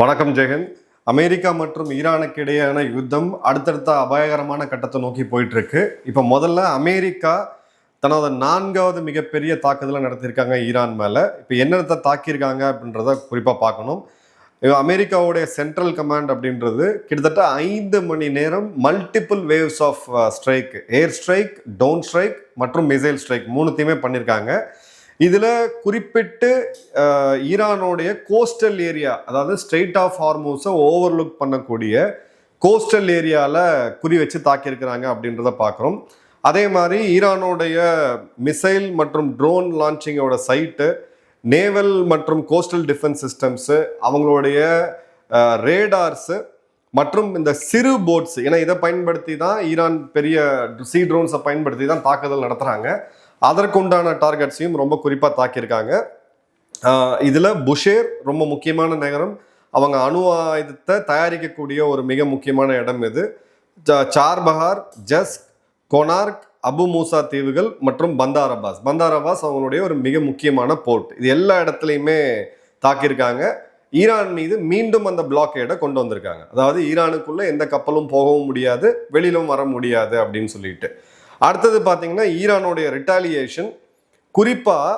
வணக்கம் ஜெகன். அமெரிக்கா மற்றும் ஈரானுக்கு இடையேயான யுத்தம் அடுத்தடுத்த அபாயகரமான கட்டத்தை நோக்கி போயிட்டு இருக்கு. இப்போ முதல்ல அமெரிக்கா தனது 4வது மிகப்பெரிய தாக்குதலை நடத்தியிருக்காங்க ஈரான் மேல. இப்போ என்னத்தை தாக்கியிருக்காங்க அப்படின்றத குறிப்பா பார்க்கணும். அமெரிக்காவுடைய சென்ட்ரல் கமாண்ட் அப்படின்றது கிட்டத்தட்ட 5 மணி நேரம் multiple waves of strike, air strike, drone strike மற்றும் மிசைல் ஸ்ட்ரைக் மூணுத்தையுமே பண்ணியிருக்காங்க. இதில் குறிப்பிட்டு ஈரானுடைய கோஸ்டல் ஏரியா, அதாவது ஸ்ட்ரெயிட் ஆஃப் ஹார்மூஸை ஓவர்லுக் பண்ணக்கூடிய கோஸ்டல் ஏரியாவில் குறி வச்சு தாக்கியிருக்கிறாங்க அப்படின்றத பார்க்குறோம். அதே மாதிரி ஈரானுடைய மிசைல் மற்றும் ட்ரோன் லான்ச்சிங்கோட சைட்டு, நேவல் மற்றும் கோஸ்டல் டிஃபென்ஸ் சிஸ்டம்ஸு, அவங்களுடைய ரேடார்ஸு மற்றும் இந்த சிறு போட்ஸ், ஏன்னா இதை பயன்படுத்தி தான் ஈரான் பெரிய சி ட்ரோன்ஸை பயன்படுத்தி தான் தாக்குதல் நடத்துகிறாங்க. அதற்குண்டான டார்கெட்ஸையும் ரொம்ப குறிப்பாக தாக்கியிருக்காங்க. இதில் புஷேர் ரொம்ப முக்கியமான நகரம். அவங்க அணு ஆயுதத்தை தயாரிக்கக்கூடிய ஒரு மிக முக்கியமான இடம் இது. சார்பஹார், ஜஸ்க், கொனார்க், அபு மூசா தீவுகள் மற்றும் பந்தார் அப்பாஸ் அவங்களுடைய ஒரு மிக முக்கியமான போர்ட். இது எல்லா இடத்துலையுமே தாக்கியிருக்காங்க. ஈரான் மீது மீண்டும் அந்த பிளாக்கேடை கொண்டு வந்திருக்காங்க. அதாவது ஈரானுக்குள்ள எந்த கப்பலும் போகவும் முடியாது, வெளியிலும் வர முடியாது அப்படின்னு சொல்லிட்டு. அடுத்தது பார்த்தீங்கன்னா ஈரானுடைய ரிட்டாலியேஷன், குறிப்பாக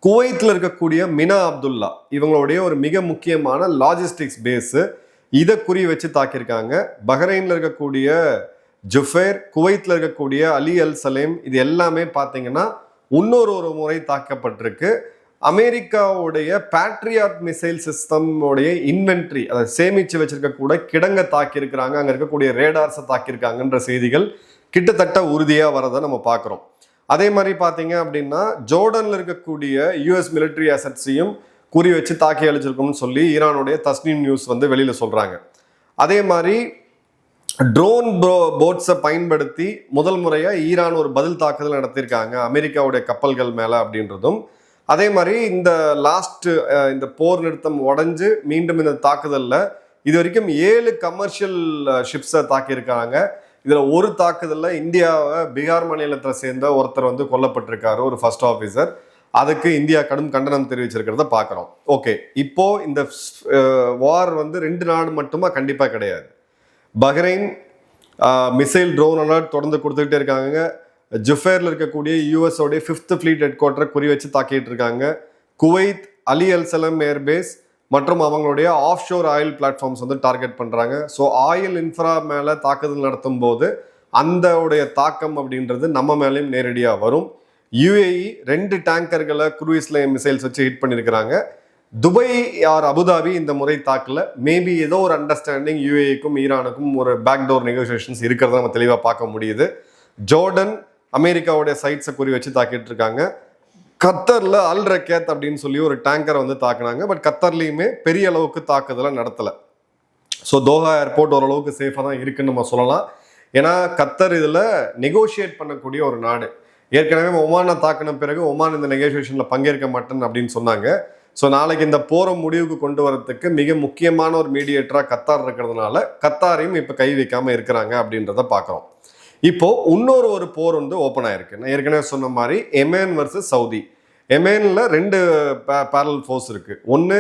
குவைத்தில் இருக்கக்கூடிய மினா அப்துல்லா இவங்களுடைய ஒரு மிக முக்கியமான லாஜிஸ்டிக்ஸ் பேஸு, இதை குறி வச்சு தாக்கியிருக்காங்க. பஹ்ரைனில் இருக்கக்கூடிய ஜுஃபேர், குவைத்தில் இருக்கக்கூடிய அலி அல் சலேம், இது எல்லாமே பார்த்தீங்கன்னா இன்னொரு முறை தாக்கப்பட்டிருக்கு. அமெரிக்காவுடைய பேட்ரியாட் மிசைல் சிஸ்டமோடைய இன்வென்ட்ரி, அதை சேமித்து வச்சிருக்கக்கூட கிடங்க தாக்கியிருக்கிறாங்க, அங்கே இருக்கக்கூடிய ரேடார்ஸை தாக்கியிருக்காங்கன்ற செய்திகள் கிட்டத்தட்ட உறுதியாக வரதை நம்ம பார்க்குறோம். அதே மாதிரி பார்த்தீங்க அப்படின்னா ஜோர்டனில் இருக்கக்கூடிய யூஎஸ் மிலிட்ரி அசட்ஸையும் குறி வச்சு தாக்கி அழிச்சிருக்கோம்னு சொல்லி ஈரானுடைய தஸ்னீம் நியூஸ் வெளியில் சொல்கிறாங்க. அதே மாதிரி ட்ரோன் போட்ஸை பயன்படுத்தி முதல் முறையாக ஈரான் ஒரு பதில் தாக்குதல் நடத்தியிருக்காங்க அமெரிக்காவுடைய கப்பல்கள் மேலே அப்படின்றதும். அதே மாதிரி இந்த போர் நிறுத்தம் உடஞ்சு மீண்டும் இந்த தாக்குதலில் இது வரைக்கும் 7 கமர்ஷியல் ஷிப்ஸை தாக்கியிருக்காங்க. இதில் ஒரு தாக்குதலில் இந்தியாவை பீகார் மாநிலத்தை சேர்ந்த ஒருத்தர் கொல்லப்பட்டிருக்காரு, ஒரு ஃபர்ஸ்ட் ஆஃபீஸர். அதுக்கு இந்தியா கடும் கண்டனம் தெரிவிச்சிருக்கிறத பார்க்குறோம். ஓகே, இப்போ இந்த வார் 2 நாடு மட்டுமா? கண்டிப்பாக கிடையாது. பஹ்ரைன் மிசைல் ட்ரோன் அலர்ட் தொடர்ந்து கொடுத்துக்கிட்டே இருக்காங்க. ஜுஃபேரில் இருக்கக்கூடிய யூஎஸோடைய 5th ஃப்ளீட் ஹெட் குவார்ட்டரை குறி வச்சு தாக்கிட்டு இருக்காங்க. குவைத் அலி அல் சலம் ஏர்பேஸ் மற்றும் அவங்களுடைய of sure oil platforms target பண்ணுறாங்க. ஸோ ஆயில் இன்ஃப்ரா மேலே தாக்குதல் நடத்தும் போது அந்த தாக்கம் அப்படின்றது நம்ம மேலேயும் நேரடியாக வரும். யுஏஇ 2 டேங்கர்களை குரூயிஸ்ல மிசைல்ஸ் வச்சு ஹிட் பண்ணியிருக்கிறாங்க. துபாய் ஆர் அபுதாபி இந்த முறை தாக்கல. மேபி ஏதோ ஒரு அண்டர்ஸ்டாண்டிங் யுஏஇக்கும் ஈரானுக்கும் ஒரு பேக்டோர் நெகோசியேஷன்ஸ் இருக்கிறத நம்ம தெளிவாக பார்க்க முடியுது. ஜோர்டன் அமெரிக்காவுடைய சைட்ஸை குறி வச்சு தாக்கிட்டு இருக்காங்க. கத்தரில் அல் ரக்கேத் அப்படின்னு சொல்லி ஒரு டேங்கரை தாக்குனாங்க. பட் கத்தர்லையுமே பெரிய அளவுக்கு தாக்குதலை நடத்தலை. ஸோ தோஹா ஏர்போர்ட் ஓரளவுக்கு சேஃபாக தான் இருக்குன்னு நம்ம சொல்லலாம். ஏன்னா கத்தர் இதில் நெகோஷியேட் பண்ணக்கூடிய ஒரு நாடு. ஏற்கனவே ஒமானை தாக்கின பிறகு ஒமான் இந்த நெகோசியேஷனில் பங்கேற்க மாட்டேன் அப்படின்னு சொன்னாங்க. ஸோ நாளைக்கு இந்த போரை முடிவுக்கு கொண்டு வரதுக்கு மிக முக்கியமான ஒரு மீடியேட்டராக கத்தார் இருக்கிறதுனால கத்தாரையும் இப்போ கை வைக்காமல் இருக்கிறாங்க அப்படின்றத பார்க்குறோம். இப்போ இன்னொரு போர் ஓப்பன் ஆயிருக்கு. நான் ஏற்கனவே சொன்ன மாதிரி எமேன் வர்சஸ் சவுதி. எமேனில் 2 பேரல் ஃபோர்ஸ் இருக்கு. ஒன்று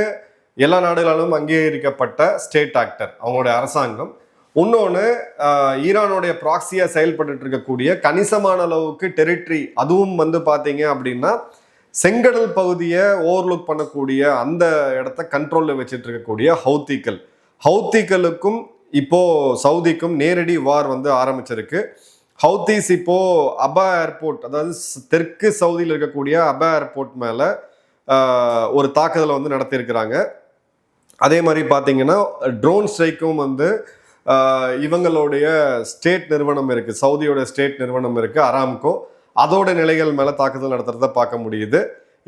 எல்லா நாடுகளாலும் அங்கீகரிக்கப்பட்ட ஸ்டேட் ஆக்டர், அவங்களுடைய அரசாங்கம். இன்னொன்று ஈரானுடைய ப்ராக்சியா செயல்பட்டு இருக்கக்கூடிய கணிசமான அளவுக்கு டெரிட்டரி, அதுவும் பார்த்தீங்க அப்படின்னா செங்கடல் பகுதியை ஓவர்லுக் பண்ணக்கூடிய அந்த இடத்த கண்ட்ரோலில் வச்சுட்டு இருக்கக்கூடிய ஹவுத்திகளுக்கும் இப்போ சவுதிக்கும் நேரடி வார் ஆரம்பிச்சிருக்கு. ஹவுத்தீஸ் இப்போ அபா ஏர்போர்ட், அதாவது தெற்கு சவுதியில் இருக்கக்கூடிய அபா ஏர்போர்ட் மேலே ஒரு தாக்குதலை நடத்தியிருக்கிறாங்க. அதே மாதிரி பார்த்தீங்கன்னா ட்ரோன் ஸ்ட்ரைக்கும் இவங்களுடைய ஸ்டேட் நிறுவனம் இருக்குது, சவுதியோட ஸ்டேட் நிறுவனம் இருக்குது அராம்கோ, அதோட நிலைகள் மேலே தாக்குதல் நடத்துறத பார்க்க முடியுது.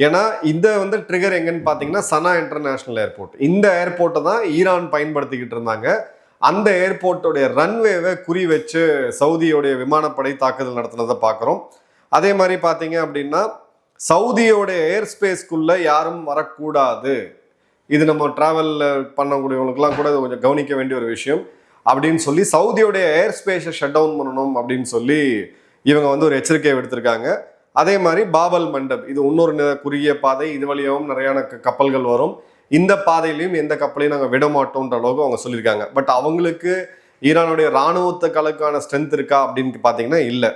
ஏன்னா இந்த ட்ரிகர் எங்கன்னு பார்த்தீங்கன்னா சனா இன்டர்நேஷ்னல் ஏர்போர்ட். இந்த ஏர்போர்ட்டை தான் ஈரான் பயன்படுத்திக்கிட்டு இருந்தாங்க. அந்த ஏர்போர்ட்டோடைய ரன்வேவை குறி வச்சு சவுதியோடைய விமானப்படை தாக்குதல் நடத்தினதை பார்க்குறோம். அதே மாதிரி பார்த்தீங்க அப்படின்னா சவுதியோடைய ஏர் ஸ்பேஸ்க்குள்ளே யாரும் வரக்கூடாது. இது நம்ம ட்ராவல் பண்ணக்கூடியவங்களுக்குலாம் கூட கொஞ்சம் கவனிக்க வேண்டிய ஒரு விஷயம் அப்படின்னு சொல்லி சவுதியோடைய ஏர் ஸ்பேஸை ஷட் டவுன் பண்ணணும் அப்படின்னு சொல்லி இவங்க ஒரு எச்சரிக்கையை விடுத்திருக்காங்க. அதே மாதிரி பாபல் மண்டப், இது இன்னொரு குறுகிய பாதை, இது வழியாகவும் நிறையான கப்பல்கள் வரும். இந்த பாதையிலையும் எந்த கப்பலையும் நாங்கள் விட மாட்டோன்ற அளவுக்கு அவங்க சொல்லியிருக்காங்க. பட் அவங்களுக்கு ஈரானுடைய இராணுவத்துக்களுக்கான ஸ்ட்ரென்த் இருக்கா அப்படின்னு பார்த்தீங்கன்னா இல்லை.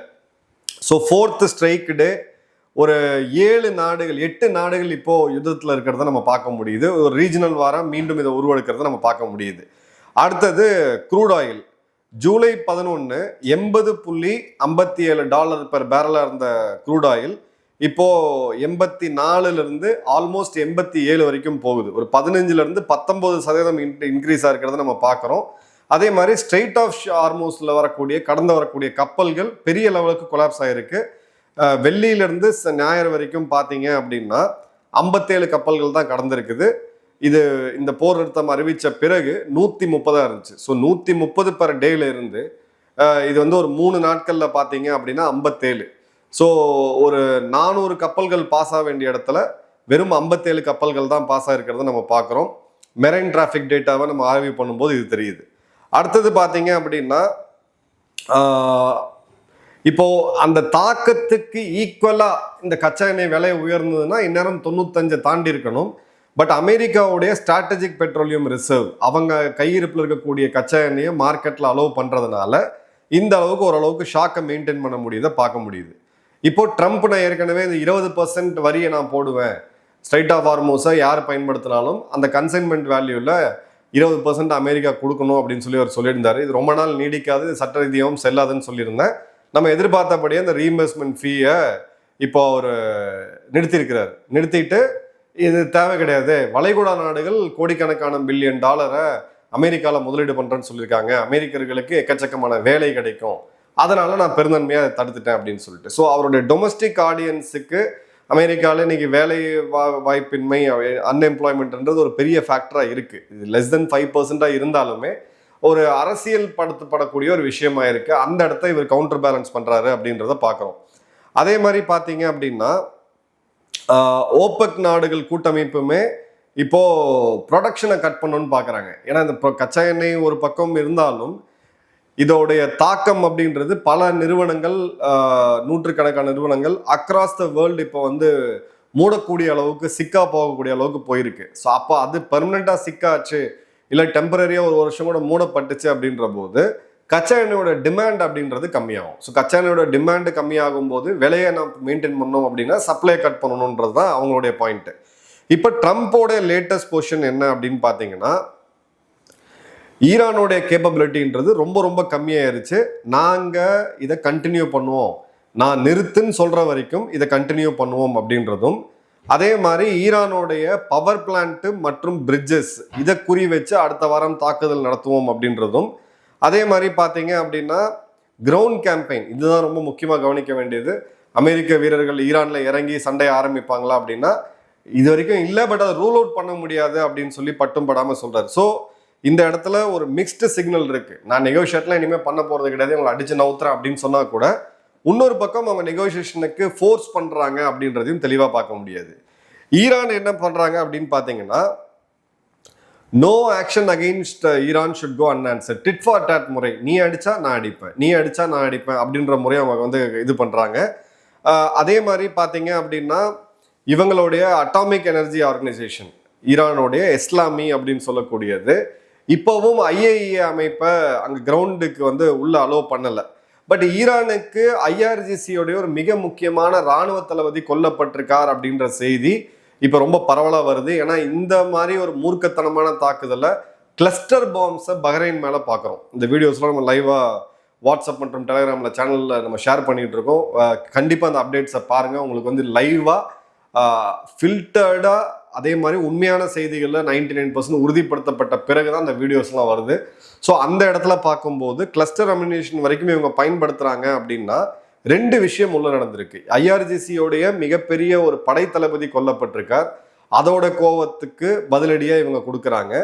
ஸோ 4th ஸ்ட்ரைக் டே ஒரு 8 நாடுகள் இப்போ யுத்தத்தில் இருக்கிறத நம்ம பார்க்க முடியுது. ஒரு ரீஜனல் வாரம் மீண்டும் இதை உருவெடுக்கிறத நம்ம பார்க்க முடியுது. அடுத்தது க்ரூட் ஆயில் ஜூலை 11 $80.57 பெர் பேரலாக இருந்த க்ரூட் ஆயில் இப்போ 84 ஆல்மோஸ்ட் 87 வரைக்கும் போகுது. ஒரு 15% இன்க்ரீஸாக இருக்கிறத நம்ம பார்க்குறோம். அதே மாதிரி ஸ்ட்ரெயிட் ஆஃப் ஹார்மூஸ்ல கடந்து வரக்கூடிய கப்பல்கள் பெரிய லெவலுக்கு கொலாப்ஸ் ஆயிருக்கு. வெள்ளியிலிருந்து ஞாயிறு வரைக்கும் பார்த்தீங்க அப்படின்னா 57 கப்பல்கள் தான் கடந்திருக்குது. இந்த போர் நிறுத்தம் அறிவித்த பிறகு 130 இருந்துச்சு. ஸோ 130 பெர் டேல இருந்து இது ஒரு 3 நாட்களில் பார்த்தீங்க அப்படின்னா 57. ஸோ ஒரு 400 கப்பல்கள் பாஸ் ஆக வேண்டிய இடத்துல வெறும் 57 கப்பல்கள் தான் பாஸ் ஆகிருக்கிறத நம்ம பார்க்குறோம். மெரைன் டிராஃபிக் டேட்டாவை நம்ம ஆய்வு பண்ணும்போது இது தெரியுது. அடுத்தது பார்த்தீங்க அப்படின்னா இப்போ அந்த தாக்கத்துக்கு ஈக்குவலா இந்த கச்சா எண்ணெய் விலை உயர்ந்ததுன்னா இந்நேரம் 95 தாண்டி இருக்கணும். பட் அமெரிக்காவுடைய ஸ்ட்ராட்டஜிக் பெட்ரோலியம் ரிசர்வ் அவங்க கையிருப்பில் இருக்கக்கூடிய கச்சா எண்ணெயை மார்க்கெட்ல அலோவ் பண்றதுனால இந்த அளவுக்கு ஓரளவுக்கு ஷாக்கை மெயின்டைன் பண்ண முடியுதை பார்க்க முடியுது. இப்போ ட்ரம்ப் நான் ஏற்கனவே இந்த 20% வரியை நான் போடுவேன், ஸ்ட்ரைட் ஆஃப் ஹார்மூஸை யார் பயன்படுத்தினாலும் அந்த கன்சைன்மெண்ட் வேல்யூல 20% அமெரிக்கா கொடுக்கணும் அப்படின்னு சொல்லி அவர் சொல்லியிருந்தாரு. இது ரொம்ப நாள் நீடிக்காது, சட்ட ரீதியாகவும் செல்லாதுன்னு சொல்லியிருந்தேன். நம்ம எதிர்பார்த்தபடியே அந்த ரீஇம்பர்ஸ்மெண்ட் ஃபீயை இப்போ அவர் நிறுத்திட்டு இது தேவை கிடையாது, வளைகுடா நாடுகள் கோடிக்கணக்கான $1 பில்லியன் அமெரிக்காவில் முதலீடு பண்ணுறேன்னு சொல்லியிருக்காங்க, அமெரிக்கர்களுக்கு எக்கச்சக்கமான வேலை கிடைக்கும், அதனால நான் பெருந்தன்மையாக அதை தடுத்துட்டேன் அப்படின்னு சொல்லிட்டு. ஸோ அவருடைய டொமஸ்டிக் ஆடியன்ஸுக்கு அமெரிக்காவில் இன்னைக்கு வேலை வாய்ப்பின்மை அன்எம்ப்ளாய்மெண்ட்ன்றது ஒரு பெரிய ஃபேக்டராக இருக்குது. இது லெஸ் தென் 5% இருந்தாலுமே ஒரு அரசியல் படுத்தப்படக்கூடிய ஒரு விஷயமா இருக்கு. அந்த இடத்த இவர் கவுண்டர் பேலன்ஸ் பண்றாரு அப்படின்றத பார்க்குறோம். அதே மாதிரி பார்த்தீங்க அப்படின்னா ஓபெக் நாடுகள் கூட்டமைப்புமே இப்போ ப்ரொடக்ஷனை கட் பண்ணணும்னு பார்க்குறாங்க. ஏன்னா இந்த கச்சா எண்ணெய் ஒரு பக்கம் இருந்தாலும் இதோடைய தாக்கம் அப்படின்றது பல நிறுவனங்கள், நூற்றுக்கணக்கான நிறுவனங்கள் அக்ராஸ் த வேர்ல்டு இப்போ மூடக்கூடிய அளவுக்கு, சிக்கா போகக்கூடிய அளவுக்கு போயிருக்கு. ஸோ அப்போ அது பெர்மனண்டா சிக்காச்சு இல்லை டெம்பரரியா ஒரு வருஷம் கூட மூடப்பட்டுச்சு அப்படின்ற போது கச்சா எண்ணெயோட டிமாண்ட் அப்படின்றது கம்மியாகும். ஸோ கச்சா எண்ணெயோட டிமாண்ட் கம்மியாகும் போது விலையை நம்ம மெயின்டைன் பண்ணோம் அப்படின்னா சப்ளை கட் பண்ணணுன்றது தான் அவங்களுடைய பாயிண்ட். இப்போ ட்ரம்ப்போட லேட்டஸ்ட் பொசிஷன் என்ன அப்படின்னு பார்த்தீங்கன்னா ஈரானுடைய கேப்பபிலிட்டின்றது ரொம்ப ரொம்ப கம்மியாயிருச்சு. நாங்கள் இதை கண்டினியூ பண்ணுவோம், நான் நிறுத்துன்னு சொல்ற வரைக்கும் இதை கண்டினியூ பண்ணுவோம் அப்படின்றதும், அதே மாதிரி ஈரானுடைய பவர் பிளான்ட் மற்றும் பிரிட்ஜஸ் இதை குறி வச்சு அடுத்த வாரம் தாக்குதல் நடத்துவோம் அப்படின்றதும், அதே மாதிரி பார்த்தீங்க அப்படின்னா கிரவுண்ட் கேம்பெயின் இதுதான் ரொம்ப முக்கியமாக கவனிக்க வேண்டியது. அமெரிக்க வீரர்கள் ஈரானில் இறங்கி சண்டையை ஆரம்பிப்பாங்களா அப்படின்னா இது வரைக்கும் இல்லை, பட் அதை ரூல் அவுட் பண்ண முடியாது அப்படின்னு சொல்லி பட்டும் படாமல் சொல்றாரு. ஸோ இந்த இடத்துல ஒரு மிக்ஸ்டு சிக்னல் இருக்கு. நான் நெகோஷியேட்லாம் இனிமேல் பண்ண போறது கிடையாது, உங்களை அடிச்சு நவுத்துறேன் அப்படின்னு சொன்னா கூட இன்னொரு பக்கம் அவங்க நெகோசியேஷனுக்கு ஃபோர்ஸ் பண்றாங்க அப்படின்றதையும் தெளிவா பார்க்க முடியாது. ஈரான் என்ன பண்றாங்க அப்படின்னு பாத்தீங்கன்னா no action against Iran should go unanswered, tit for tat முறை, நீ அடிச்சா நான் அடிப்பேன், நீ அடிச்சா நான் அடிப்பேன் அப்படின்ற முறையை அவங்க இது பண்றாங்க. அதே மாதிரி பாத்தீங்க அப்படின்னா இவங்களுடைய அட்டாமிக் எனர்ஜி ஆர்கனைசேஷன் ஈரானுடைய இஸ்லாமி அப்படின்னு சொல்லக்கூடியது இப்போவும் IAEA அமைப்பை அங்கே கிரவுண்டுக்கு உள்ள அலோவ் பண்ணலை. பட் ஈரானுக்கு IRGCயோடைய ஒரு மிக முக்கியமான இராணுவ தளபதி கொல்லப்பட்டிருக்கார் அப்படின்ற செய்தி இப்போ ரொம்ப பரவலாக வருது. ஏன்னா இந்த மாதிரி ஒரு மூர்க்கத்தனமான தாக்குதலை கிளஸ்டர் பாம்ஸை பஹ்ரைன் மேலே பார்க்குறோம். இந்த வீடியோஸ்லாம் நம்ம லைவாக வாட்ஸ்அப் மற்றும் டெலிகிராமில் சேனலில் நம்ம ஷேர் பண்ணிகிட்டு இருக்கோம். கண்டிப்பாக அந்த அப்டேட்ஸை பாருங்கள். உங்களுக்கு லைவாக ஃபில்டர்டாக அதே மாதிரி உண்மையான செய்திகளில் 99% உறுதிப்படுத்தப்பட்ட பிறகுதான் அந்த வீடியோஸ்லாம் வருது. ஸோ அந்த இடத்துல பார்க்கும்போது கிளஸ்டர் அம்யூனிஷன் வரைக்கும் இவங்க பயன்படுத்துகிறாங்க அப்படின்னா 2 விஷயம் உள்ள நடந்திருக்கு. IRGCயோடைய மிகப்பெரிய ஒரு படை தளபதி கொல்லப்பட்டிருக்கார், அதோட கோவத்துக்கு பதிலடியாக இவங்க கொடுக்குறாங்க.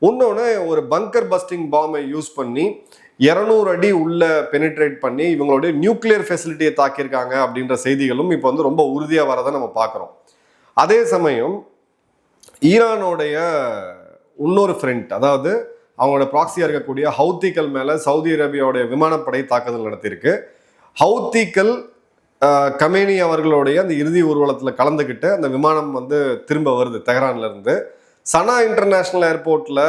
இன்னொன்று ஒரு பங்கர் பஸ்டிங் பாம்பை யூஸ் பண்ணி 200 அடி உள்ள பெனிட்ரேட் பண்ணி இவங்களுடைய நியூக்ளியர் ஃபெசிலிட்டியை தாக்கியிருக்காங்க அப்படின்ற செய்திகளும் இப்போ ரொம்ப உறுதியாக வரதை நம்ம பார்க்குறோம். அதே சமயம் ஈரானுடைய இன்னொரு ஃப்ரெண்ட், அதாவது அவங்களோட ப்ராக்சியாக இருக்கக்கூடிய ஹவுத்திகள் மேலே சவுதி அரேபியாவுடைய விமானப்படை தாக்குதல் நடத்தியிருக்கு. ஹவுத்திகள் கமேனி அவர்களுடைய அந்த இறுதி ஊர்வலத்தில் கலந்துக்கிட்டு அந்த விமானம் திரும்ப வருது தெஹ்ரான்ல இருந்து. சனா இன்டர்நேஷ்னல் ஏர்போர்ட்டில்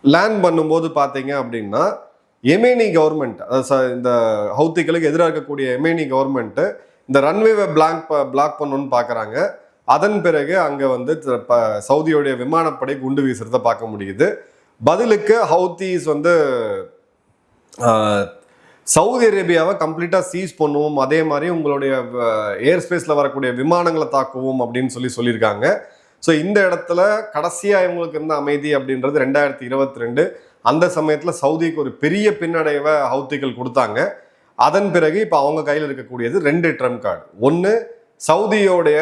லேண்ட் பண்ணும்போது பார்த்தீங்க அப்படின்னா எமேனி கவர்மெண்ட், அதாவது இந்த ஹவுத்திகளுக்கு எதிராக இருக்கக்கூடிய எமேனி கவர்மெண்ட்டு இந்த ரன்வேவை பிளாக் பண்ணணும்னு பார்க்குறாங்க. அதன் பிறகு அங்கே வந்து சவுதியோடைய விமானப்படை குண்டு வீசுறதை பார்க்க முடியுது. பதிலுக்கு ஹவுத்திஸ் வந்து சவுதி அரேபியாவை கம்ப்ளீட்டாக சீஸ் பண்ணுவோம், அதே மாதிரி உங்களுடைய ஏர் ஸ்பேஸில் வரக்கூடிய விமானங்களை தாக்குவோம் அப்படின்னு சொல்லியிருக்காங்க. ஸோ இந்த இடத்துல கடைசியாக இவங்களுக்கு இருந்த அமைதி அப்படின்றது 2022. அந்த சமயத்தில் சவுதிக்கு ஒரு பெரிய பின்னடைவை ஹவுத்திகள் கொடுத்தாங்க. அதன் பிறகு இப்போ அவங்க கையில் இருக்கக்கூடியது 2 ட்ரம்ப் கார்டு. ஒன்று, சவுதியோடைய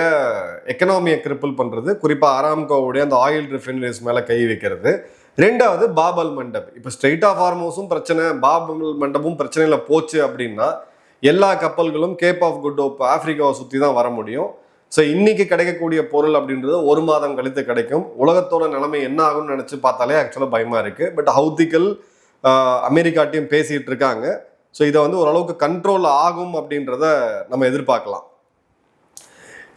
எக்கனாமியை கிரிப்பிள் பண்ணுறது, குறிப்பாக அராம்கோவுடைய அந்த ஆயில் ரிஃபைனரிஸ் மேலே கை வைக்கிறது. 2வது பாபல் மண்டப். இப்போ ஸ்ட்ரெயிட் ஆஃப் ஹார்மோஸும் பிரச்சனை, பாபல் மண்டபமும் பிரச்சனையில் போச்சு அப்படின்னா எல்லா கப்பல்களும் கேப் ஆஃப் குட் ஹோப் ஆப்பிரிக்காவை சுற்றி தான் வர முடியும். ஸோ இன்னைக்கு கிடைக்கக்கூடிய பொருள் அப்படின்றது 1 மாதம் கழித்து கிடைக்கும். உலகத்தோட நிலைமை என்ன ஆகும்னு நினச்சி பார்த்தாலே ஆக்சுவலாக பயமாக இருக்குது. பட் ஹவுத்திகள் அமெரிக்காட்டையும் பேசிகிட்டு இருக்காங்க. ஸோ இதை வந்து ஓரளவுக்கு கண்ட்ரோல் ஆகும் அப்படின்றத நம்ம எதிர்பார்க்கலாம்.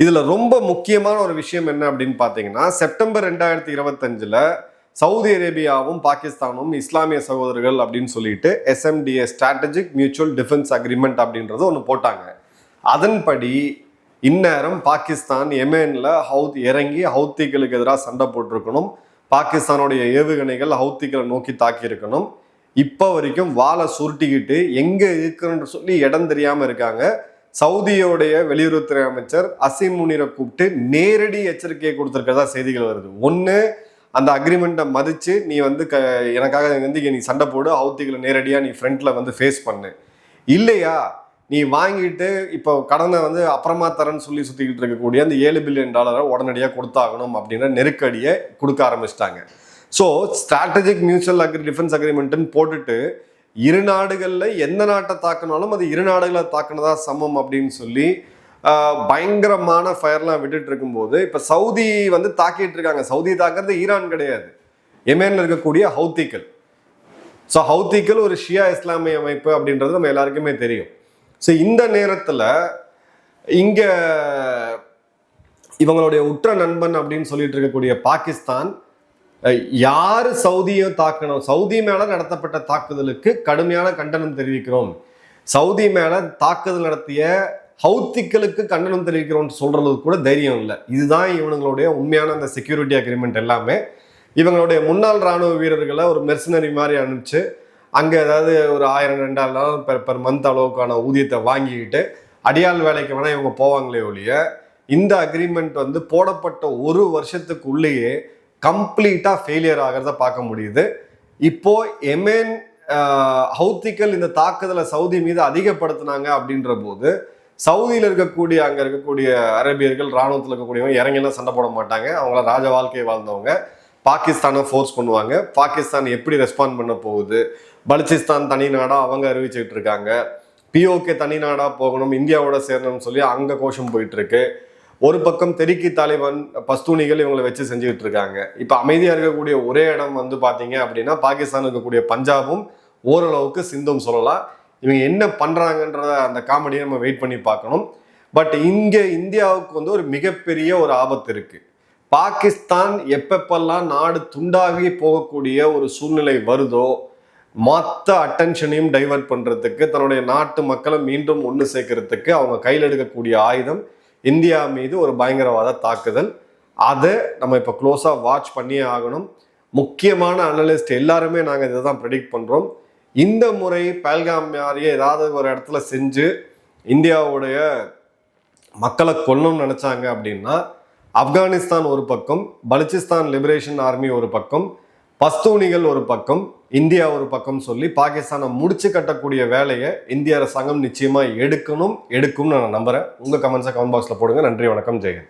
இதில் ரொம்ப முக்கியமான ஒரு விஷயம் என்ன அப்படின்னு பார்த்தீங்கன்னா, செப்டம்பர் 2025 சவுதி அரேபியாவும் பாகிஸ்தானும் இஸ்லாமிய சகோதரர்கள் அப்படின்னு சொல்லிட்டு SMDA strategic mutual defence agreement அப்படின்றது ஒன்று போட்டாங்க. அதன்படி இந்நேரம் பாகிஸ்தான் எமேனில் இறங்கி ஹவுத்திகளுக்கு எதிராக சண்டை போட்டிருக்கணும். பாகிஸ்தானுடைய ஏவுகணைகள் ஹவுத்திகளை நோக்கி தாக்கி இருக்கணும். இப்போ வரைக்கும் வாழை சுருட்டிக்கிட்டு எங்கே இருக்குன்னு சொல்லி இடம் தெரியாமல் இருக்காங்க. சவுதியோடைய வெளியுறவுத்துறை அமைச்சர் அசீம் முனீரை கூப்பிட்டு நேரடி எச்சரிக்கையை கொடுத்துருக்கிறதா செய்திகள் வருது. ஒன்று, அந்த அக்ரிமெண்ட்டை மதித்து நீ வந்து எனக்காக வந்து நீ சண்டை போடு, ஹவுத்திகளை நேரடியாக நீ ஃப்ரண்ட்டில் வந்து ஃபேஸ் பண்ணு. இல்லையா நீ வாங்கிட்டு இப்போ கடனை வந்து அப்புறமா தரேன்னு சொல்லி சுற்றிக்கிட்டு இருக்கக்கூடிய அந்த $7 பில்லியன் உடனடியாக கொடுத்தாகணும் அப்படின்ற நெருக்கடியை கொடுக்க ஆரம்பிச்சிட்டாங்க. ஸோ ஸ்ட்ராட்டஜிக் மியூச்சுவல் டிஃபென்ஸ் அக்ரிமெண்ட்டுன்னு போட்டுட்டு இரு நாடுகளில் எந்த நாட்டை தாக்கினாலும் அது இரு நாடுகளை தாக்குனதா சமம் அப்படின்னு சொல்லி பயங்கரமான ஃபயர்லாம் விட்டுட்டு இருக்கும்போது இப்போ சவுதி வந்து தாக்கிட்டு இருக்காங்க. சவுதி தாக்குறது ஈரான் கிடையாது, எமேனில் இருக்கக்கூடிய ஹவுத்திகள். ஸோ ஹவுத்திகள் ஒரு ஷியா இஸ்லாமிய அமைப்பு அப்படின்றது நம்ம எல்லாருக்குமே தெரியும். ஸோ இந்த நேரத்தில் இங்கே இவங்களுடைய உற்ற நண்பன் அப்படின்னு சொல்லிட்டு இருக்கக்கூடிய பாகிஸ்தான் யார் சவுதியை தாக்கணும், சவுதி மேலே நடத்தப்பட்ட தாக்குதலுக்கு கடுமையான கண்டனம் தெரிவிக்கிறோம், சவுதி மேலே தாக்குதல் நடத்திய ஹவுத்திகளுக்கு கண்டனம் தெரிவிக்கிறோம்னு சொல்றது கூட தைரியம் இல்லை. இதுதான் இவங்களுடைய உண்மையான அந்த செக்யூரிட்டி அக்ரிமெண்ட். எல்லாமே இவங்களுடைய முன்னாள் இராணுவ வீரர்களை ஒரு மெர்சனரி மாதிரி அனுப்பிச்சு அங்கே ஏதாவது ஒரு $1000-2000 பெர் மந்த் அளவுக்கான ஊதியத்தை வாங்கிக்கிட்டு அடியாள் வேலைக்கு வேணால் இவங்க போவாங்களே ஒழிய, இந்த அக்ரிமெண்ட் வந்து போடப்பட்ட 1 வருஷத்துக்குள்ளேயே கம்ப்ளீட்டாக ஃபெயிலியர் ஆகிறத பார்க்க முடியுது. இப்போ எமேன் ஹவுத்திகள் இந்த தாக்குதலை சவுதி மீது அதிகப்படுத்தினாங்க அப்படின்ற போது சவுதியில் இருக்கக்கூடிய அங்கே இருக்கக்கூடிய அரேபியர்கள் இராணுவத்தில் இருக்கக்கூடியவங்க இறங்கிலாம் சண்டை போட மாட்டாங்க. அவங்கள ராஜ வாழ்க்கையை வாழ்ந்தவங்க பாகிஸ்தானை ஃபோர்ஸ் பண்ணுவாங்க. பாகிஸ்தான் எப்படி ரெஸ்பாண்ட் பண்ண போகுது, பலுச்சிஸ்தான் தனி நாடாக அவங்க அறிவிச்சுக்கிட்டு இருக்காங்க, POK தனி நாடாக போகணும், இந்தியாவோட சேரணும்னு சொல்லி அங்கே கோஷம் போயிட்டு இருக்கு. ஒரு பக்கம் தெறிக்கி தாலிபான் பஸ்தூனிகள் இவங்களை வச்சு செஞ்சுக்கிட்டு இருக்காங்க. இப்போ அமைதியாக இருக்கக்கூடிய ஒரே இடம் வந்து பார்த்தீங்க அப்படின்னா பாகிஸ்தான் இருக்கக்கூடிய பஞ்சாபும் ஓரளவுக்கு சிந்தும் சொல்லலாம். இவங்க என்ன பண்ணுறாங்கன்றத அந்த காமெடியை நம்ம வெயிட் பண்ணி பார்க்கணும். பட் இங்கே இந்தியாவுக்கு வந்து ஒரு மிகப்பெரிய ஒரு ஆபத்து இருக்குது. பாகிஸ்தான் எப்பப்பெல்லாம் நாடு துண்டாகி போகக்கூடிய ஒரு சூழ்நிலை வருதோ மொத்த அட்டென்ஷனையும் டைவர்ட் பண்ணுறதுக்கு, தன்னுடைய நாட்டு மக்களை மீண்டும் ஒன்று சேர்க்கறதுக்கு அவங்க கையில் எடுக்கக்கூடிய ஆயுதம் இந்தியா மீது ஒரு பயங்கரவாத தாக்குதல். அதை நம்ம இப்போ க்ளோஸாக வாட்ச் பண்ணியே ஆகணும். முக்கியமான அனலிஸ்ட் எல்லாருமே நாங்கள் இதை தான் ப்ரெடிக்ட் பண்ணுறோம். இந்த முறை பஹல்காம் மாதிரியே ஏதாவது ஒரு இடத்துல செஞ்சு இந்தியாவுடைய மக்களை கொல்லணும்னு நினச்சாங்க அப்படின்னா ஆப்கானிஸ்தான் ஒரு பக்கம், பலுச்சிஸ்தான் லிபரேஷன் ஆர்மி ஒரு பக்கம், பஸ்தூனிகள் ஒரு பக்கம், இந்தியா ஒரு பக்கம் சொல்லி பாகிஸ்தானை முடிச்சு கட்டக்கூடிய வேலையை இந்திய அரசாங்கம் நிச்சயமாக எடுக்கும்னு நான் நம்புகிறேன். உங்கள் கமெண்ட்ஸை கமெண்ட் பாக்ஸில் போடுங்க. நன்றி, வணக்கம், ஜெயன்.